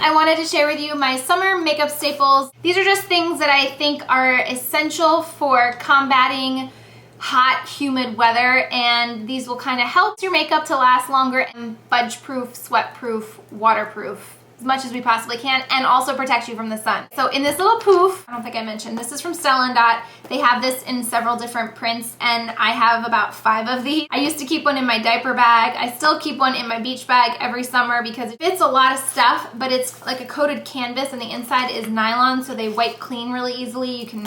I wanted to share with you my summer makeup staples. These are just things that I think are essential for combating hot, humid weather, and these will kind of help your makeup to last longer and budge-proof, sweat-proof, waterproof as much as we possibly can, and also protect you from the sun. So in this little poof, I don't think I mentioned, this is from Stella Dot. They have this in several different prints, and I have about 5 of these. I used to keep one in my diaper bag. I still keep one in my beach bag every summer because it fits a lot of stuff, but it's like a coated canvas and the inside is nylon, so they wipe clean really easily. You can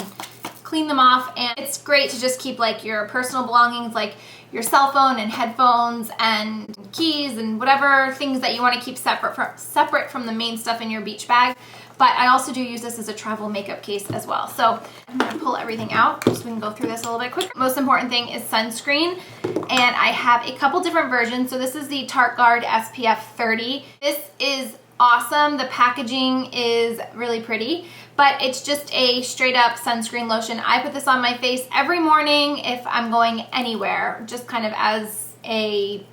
clean them off, and it's great to just keep like your personal belongings, like your cell phone and headphones and keys and whatever things that you want to keep separate from the main stuff in your beach bag. But I also do use this as a travel makeup case as well. So I'm going to pull everything out so we can go through this a little bit quick. Most important thing is sunscreen, and I have a couple different versions. So this is the Tarte Guard SPF 30. This is awesome. The packaging is really pretty, but it's just a straight up sunscreen lotion. I put this on my face every morning if I'm going anywhere, just kind of as a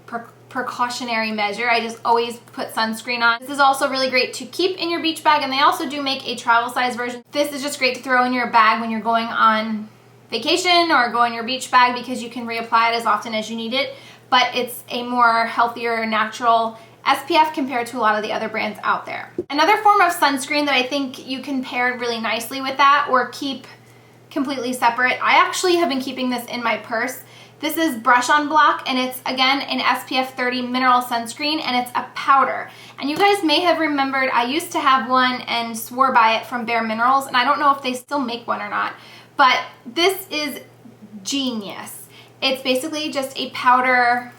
precautionary measure. I just always put sunscreen on. This is also really great to keep in your beach bag, and they also do make a travel size version. This is just great to throw in your bag when you're going on vacation or go in your beach bag because you can reapply it as often as you need it, but it's a more healthier, natural SPF compared to a lot of the other brands out there. Another form of sunscreen that I think you can pair really nicely with that or keep completely separate, I actually have been keeping this in my purse. This is Brush On Block, and it's again an SPF 30 mineral sunscreen, and it's a powder. And you guys may have remembered I used to have one and swore by it from Bare Minerals, and I don't know if they still make one or not, but this is genius. It's basically just a powder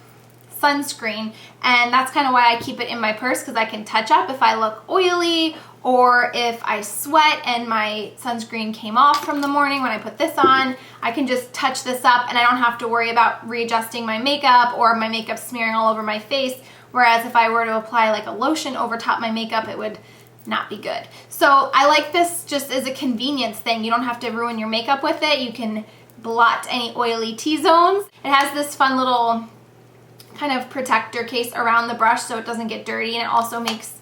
sunscreen, and that's kind of why I keep it in my purse, because I can touch up if I look oily or if I sweat and my sunscreen came off from the morning when I put this on. I can just touch this up and I don't have to worry about readjusting my makeup or my makeup smearing all over my face, whereas if I were to apply like a lotion over top my makeup, it would not be good. So I like this just as a convenience thing. You don't have to ruin your makeup with it. You can blot any oily T-zones. It has this fun little kind of protector case around the brush so it doesn't get dirty, and it also makes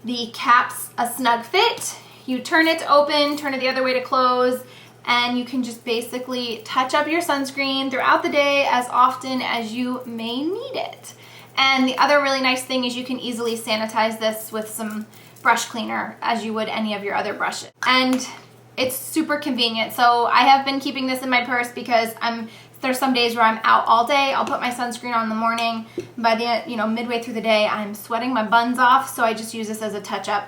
the caps a snug fit. You turn it to open, turn it the other way to close, and you can just basically touch up your sunscreen throughout the day as often as you may need it. And the other really nice thing is you can easily sanitize this with some brush cleaner as you would any of your other brushes. And it's super convenient. So I have been keeping this in my purse because there's some days where I'm out all day. I'll put my sunscreen on in the morning. By the midway through the day, I'm sweating my buns off, so I just use this as a touch-up.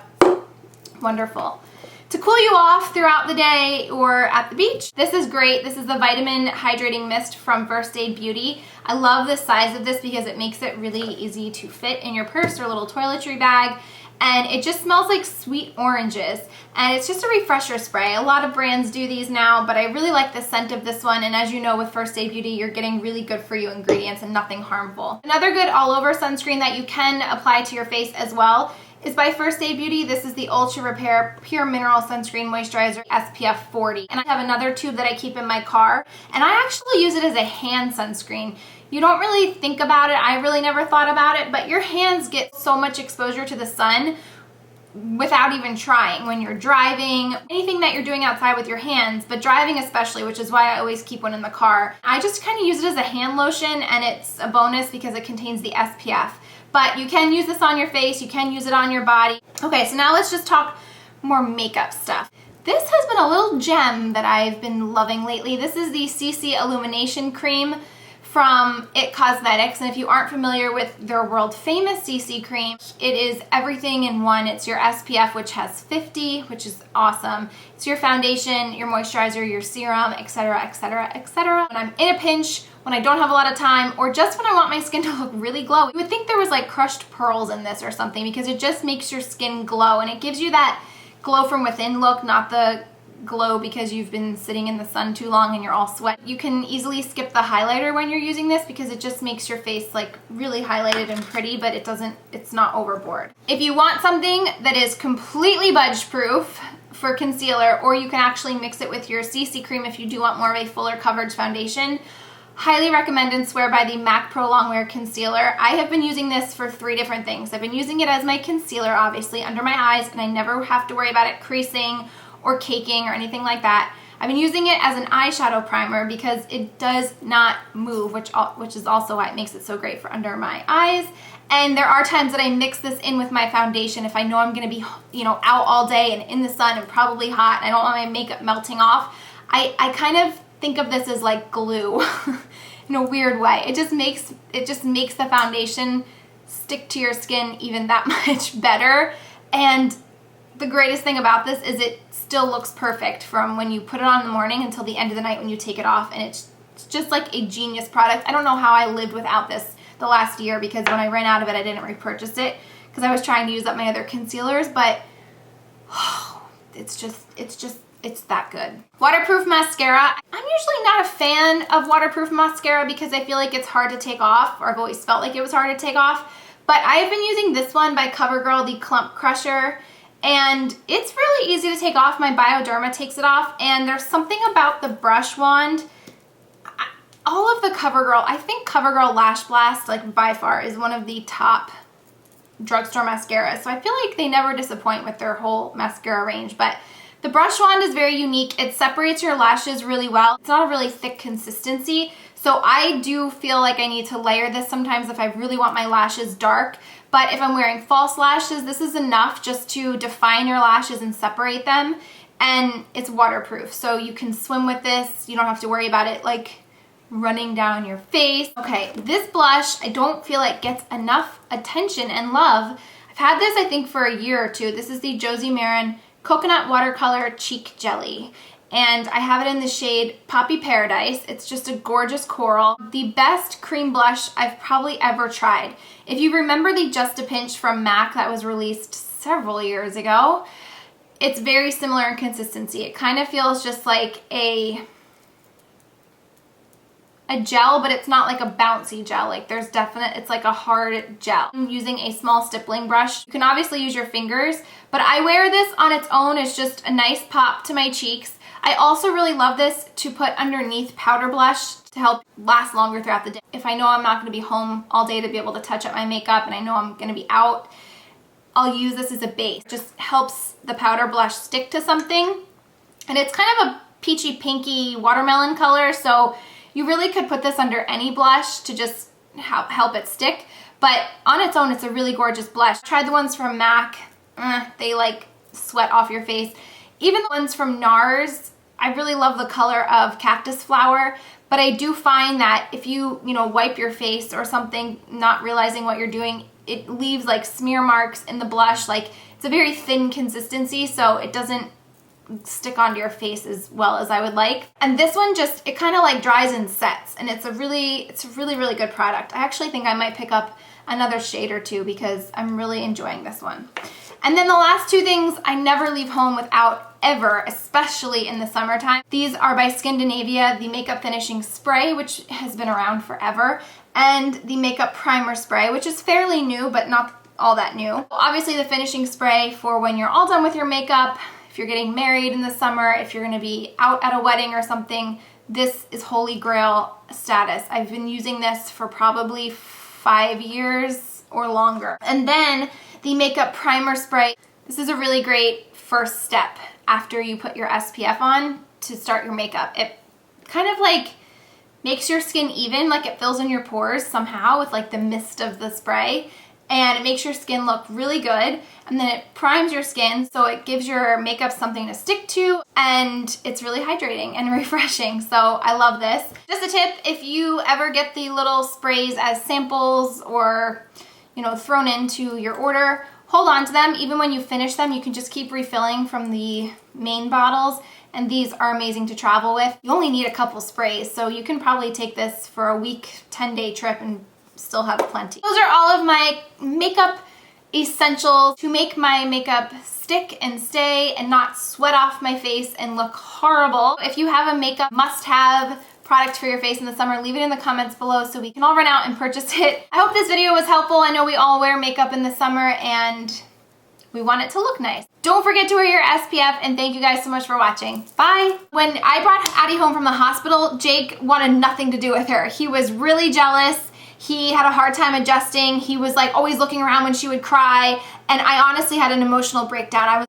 Wonderful. To cool you off throughout the day or at the beach, this is great. This is the Vitamin Hydrating Mist from First Aid Beauty. I love the size of this because it makes it really easy to fit in your purse or little toiletry bag. And it just smells like sweet oranges, and it's just a refresher spray. A lot of brands do these now, but I really like the scent of this one, and as you know with First Aid Beauty, you're getting really good for you ingredients and nothing harmful. Another good all-over sunscreen that you can apply to your face as well is by First Aid Beauty. This is the Ultra Repair Pure Mineral Sunscreen Moisturizer SPF 40. And I have another tube that I keep in my car, and I actually use it as a hand sunscreen. You don't really think about it. I really never thought about it, but your hands get so much exposure to the sun without even trying. When you're driving, anything that you're doing outside with your hands, but driving especially, which is why I always keep one in the car. I just kind of use it as a hand lotion, and it's a bonus because it contains the SPF. But you can use this on your face, you can use it on your body. Okay, so now let's just talk more makeup stuff. This has been a little gem that I've been loving lately. This is the CC Illumination Cream from IT Cosmetics, and if you aren't familiar with their world famous CC cream, it is everything in one. It's your SPF, which has 50, which is awesome. It's your foundation, your moisturizer, your serum, etc., etc., etc. When I'm in a pinch, when I don't have a lot of time, or just when I want my skin to look really glow, you would think there was like crushed pearls in this or something, because it just makes your skin glow, and it gives you that glow from within look, not the glow because you've been sitting in the sun too long and you're all sweat. You can easily skip the highlighter when you're using this because it just makes your face like really highlighted and pretty, but it's not overboard. If you want something that is completely budge proof for concealer, or you can actually mix it with your CC cream if you do want more of a fuller coverage foundation, highly recommend and swear by the MAC Pro Longwear Concealer. I have been using this for 3 different things. I've been using it as my concealer, obviously, under my eyes, and I never have to worry about it creasing or caking or anything like that. I've been using it as an eyeshadow primer because it does not move, which is also why it makes it so great for under my eyes. And there are times that I mix this in with my foundation if I know I'm going to be, out all day and in the sun and probably hot and I don't want my makeup melting off. I kind of think of this as like glue in a weird way. It just makes the foundation stick to your skin even that much better. And the greatest thing about this is it still looks perfect from when you put it on in the morning until the end of the night when you take it off, and it's just like a genius product. I don't know how I lived without this the last year, because when I ran out of it I didn't repurchase it because I was trying to use up my other concealers, but it's that good. Waterproof mascara. I'm usually not a fan of waterproof mascara because I feel like it's hard to take off, or I've always felt like it was hard to take off, but I've been using this one by CoverGirl, the Clump Crusher, and it's really easy to take off. My Bioderma takes it off, and there's something about the brush wand. All of the CoverGirl, I think CoverGirl Lash Blast, like by far, is one of the top drugstore mascaras. So I feel like they never disappoint with their whole mascara range, but the brush wand is very unique. It separates your lashes really well. It's not a really thick consistency, so I do feel like I need to layer this sometimes if I really want my lashes dark. But if I'm wearing false lashes, this is enough just to define your lashes and separate them. And it's waterproof, so you can swim with this. You don't have to worry about it like running down your face. Okay, this blush I don't feel like gets enough attention and love. I've had this I think for a year or two. This is the Josie Maran Coconut Watercolor Cheek Jelly, and I have it in the shade Poppy Paradise. It's just a gorgeous coral. The best cream blush I've probably ever tried. If you remember the Just a Pinch from MAC that was released several years ago, it's very similar in consistency. It kind of feels just like a gel, but it's not like a bouncy gel. Like it's like a hard gel. I'm using a small stippling brush. You can obviously use your fingers, but I wear this on its own as just a nice pop to my cheeks. I also really love this to put underneath powder blush to help last longer throughout the day. If I know I'm not going to be home all day to be able to touch up my makeup and I know I'm going to be out, I'll use this as a base. It just helps the powder blush stick to something. And it's kind of a peachy pinky watermelon color, so you really could put this under any blush to just help it stick. But on its own, it's a really gorgeous blush. I tried the ones from MAC. They like sweat off your face. Even the ones from NARS, I really love the color of Cactus Flower, but I do find that if you wipe your face or something, not realizing what you're doing, it leaves like smear marks in the blush. Like, it's a very thin consistency, so it doesn't stick onto your face as well as I would like. And this one it kind of like dries and sets, and it's a really good product. I actually think I might pick up another shade or two because I'm really enjoying this one. And then the last 2 things I never leave home without ever, especially in the summertime. These are by Skindinavia, the Makeup Finishing Spray, which has been around forever, and the Makeup Primer Spray, which is fairly new, but not all that new. Obviously the finishing spray for when you're all done with your makeup, if you're getting married in the summer, if you're gonna be out at a wedding or something, this is holy grail status. I've been using this for probably 5 years or longer. And then the Makeup Primer Spray. This is a really great first step after you put your SPF on to start your makeup. It kind of like makes your skin even, like it fills in your pores somehow with like the mist of the spray, and it makes your skin look really good, and then it primes your skin so it gives your makeup something to stick to, and it's really hydrating and refreshing. So I love this. Just a tip, if you ever get the little sprays as samples or thrown into your order, hold on to them. Even when you finish them, you can just keep refilling from the main bottles, and these are amazing to travel with. You only need a couple sprays, so you can probably take this for a week, 10-day trip and still have plenty. Those are all of my makeup essentials to make my makeup stick and stay and not sweat off my face and look horrible. If you have a makeup must-have product for your face in the summer, leave it in the comments below so we can all run out and purchase it. I hope this video was helpful. I know we all wear makeup in the summer, and We want it to look nice. Don't forget to wear your SPF, and thank you guys so much for watching. Bye. When I brought Addie home from the hospital, Jake wanted nothing to do with her. He was really jealous. He had a hard time adjusting. He was like always looking around when she would cry, and I honestly had an emotional breakdown. I was